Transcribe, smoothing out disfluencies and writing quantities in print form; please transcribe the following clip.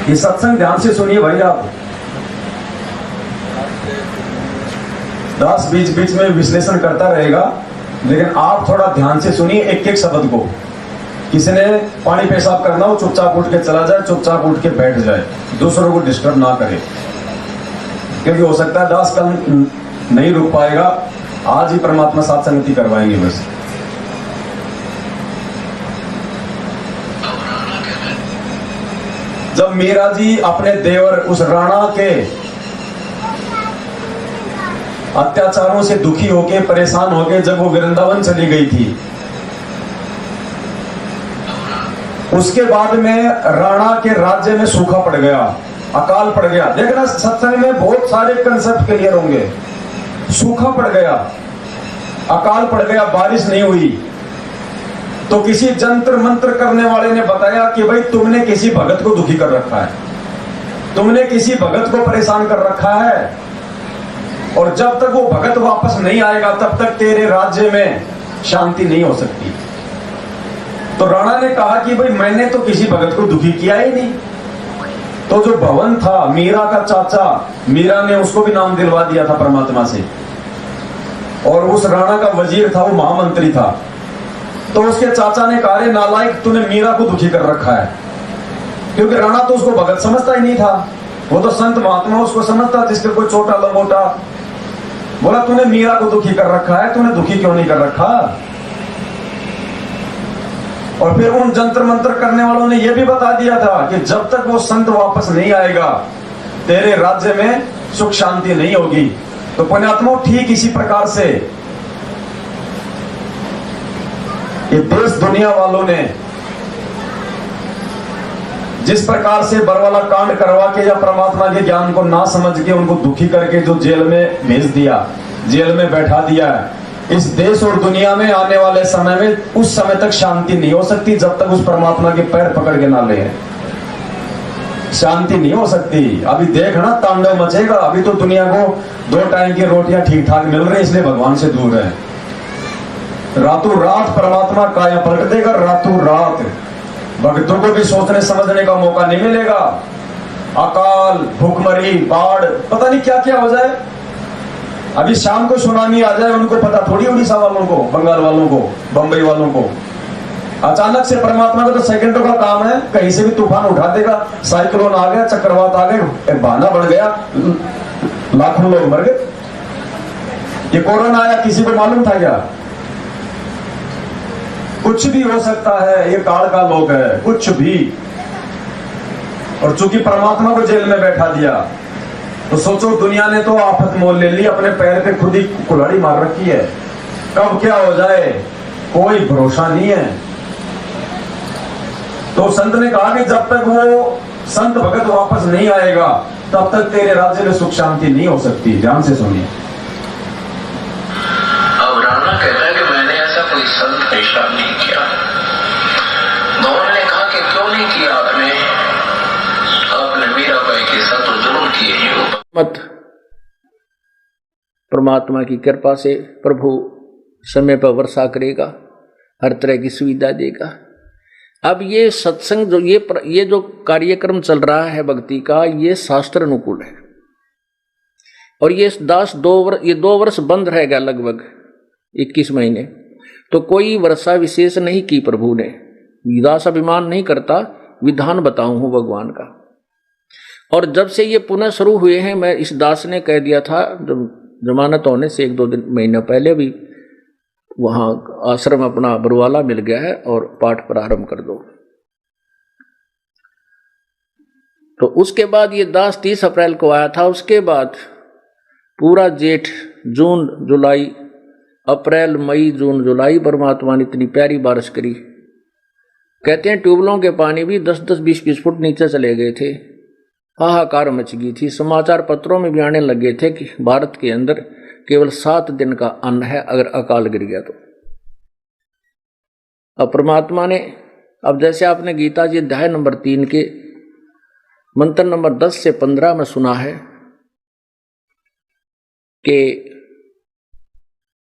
ये सत्संग ध्यान से सुनिए भाई आप। दास बीच बीच में विश्लेषण करता रहेगा, लेकिन आप थोड़ा ध्यान से सुनिए एक एक शब्द को। किसी ने पानी पेशाब करना हो चुपचाप उठ के चला जाए, चुपचाप उठ के बैठ जाए, दूसरों को डिस्टर्ब ना करे, क्योंकि हो सकता है दास कल नहीं रुक पाएगा, आज ही परमात्मा साथ संगति करवाएंगे बस। जब मीरा जी अपने देवर उस राणा के अत्याचारों से दुखी होके परेशान होके जब वो वृंदावन चली गई थी, उसके बाद में राणा के राज्य में सूखा पड़ गया, अकाल पड़ गया। देखना सत्संग में बहुत सारे कंसेप्ट क्लियर होंगे। सूखा पड़ गया, अकाल पड़ गया, बारिश नहीं हुई, तो किसी जंत्र मंत्र करने वाले ने बताया कि भाई तुमने किसी भगत को दुखी कर रखा है, तुमने किसी भगत को परेशान कर रखा है, और जब तक वो भगत वापस नहीं आएगा तब तक तेरे राज्य में शांति नहीं हो सकती। तो राणा ने कहा कि भाई मैंने तो किसी भगत को दुखी किया ही नहीं। तो जो भवन था, मीरा का चाचा, मीरा ने उसको भी नाम दिलवा दिया था परमात्मा से, और उस राणा का वजीर था, वो महामंत्री था। तो उसके चाचा ने कहा रे नालायक, तूने मीरा को दुखी कर रखा है, क्योंकि राणा तो उसको भगत समझता ही नहीं था, वो तो संत महात्मा उसको समझता जिसके कोई छोटा लंगोटा। बोला तूने मीरा को दुखी कर रखा है, तूने दुखी क्यों नहीं कर रखा? और फिर उन जंतर मंत्र करने वालों ने यह भी बता दिया था कि जब तक वो संत वापस नहीं आएगा तेरे राज्य में सुख शांति नहीं होगी। तो पुण्यात्मा ठीक इसी प्रकार से ये देश दुनिया वालों ने जिस प्रकार से बरवाला कांड करवा के या परमात्मा के ज्ञान को ना समझ के उनको दुखी करके जो जेल में भेज दिया, जेल में बैठा दिया है, इस देश और दुनिया में आने वाले समय में उस समय तक शांति नहीं हो सकती जब तक उस परमात्मा के पैर पकड़ के ना ले। शांति नहीं हो सकती। अभी देखना तांडव मचेगा। अभी तो दुनिया को 2 टाइम की रोटियां ठीक ठाक मिल रही, इसलिए भगवान से दूर है। रातों रात परमात्मा काया पलट देगा, रातों रात भक्तों को भी सोचने समझने का मौका नहीं मिलेगा। अकाल, भूखमरी, बाढ़, पता नहीं क्या क्या हो जाए। अभी शाम को सुनामी आ जाए, उनको पता थोड़ी, उड़ीसा वालों को, बंगाल वालों को, बंबई वालों को। अचानक से परमात्मा का तो सेकंडों का काम है, कहीं से भी तूफान उठा देगा। साइक्लोन आ गया, चक्रवात आ गए, बहाना बढ़ गया, लाखों लोग मर गए। ये कोरोना आया किसी को मालूम था क्या? कुछ भी हो सकता है, ये काल का लोग है, कुछ भी। और चूंकि परमात्मा को जेल में बैठा दिया, तो सोचो दुनिया ने तो आफत मोल ले ली, अपने पैर पे खुद ही कुल्हाड़ी मार रखी है। कब क्या हो जाए कोई भरोसा नहीं है। तो संत ने कहा कि जब तक वो संत भगत वापस नहीं आएगा तब तक तेरे राज्य में सुख शांति नहीं हो सकती। ध्यान से सुनिए। अब राणा कहता है कि मैंने ऐसा कोई संत पेशा नहीं किया। भवन ने कहा कि क्यों नहीं किया आपने? आपने मीराबाई के साथ तो जरूर किए ही हो। मत परमात्मा की कृपा से प्रभु समय पर वर्षा करेगा, हर तरह की सुविधा देगा। अब ये सत्संग जो ये जो कार्यक्रम चल रहा है भक्ति का, ये शास्त्र अनुकूल है। और ये दास 2 वर्ष बंद रहेगा, लगभग 21 महीने। तो कोई वर्षा विशेष नहीं की प्रभु ने। दास अभिमान नहीं करता, विधान बताऊं हूं भगवान का। और जब से ये पुनः शुरू हुए हैं, मैं इस दास ने कह दिया था जमानत होने से 1-2 महीने पहले भी, वहां आश्रम अपना बरवाला मिल गया है और पाठ प्रारंभ कर दो। तो उसके बाद ये दास 30 अप्रैल को आया था। उसके बाद पूरा जेठ, जून, जुलाई, अप्रैल, मई, जून, जुलाई परमात्मा ने इतनी प्यारी बारिश करी। कहते हैं ट्यूबलों के पानी भी 10-10, 20-20 फुट नीचे चले गए थे। हाहाकार मच गई थी। समाचार पत्रों में भी आने लगे थे कि भारत के अंदर केवल 7 दिन का अन्न है अगर अकाल गिर गया तो। अब परमात्मा ने, अब जैसे आपने गीता जी अध्याय नंबर 3 के मंत्र नंबर 10 से 15 में सुना है कि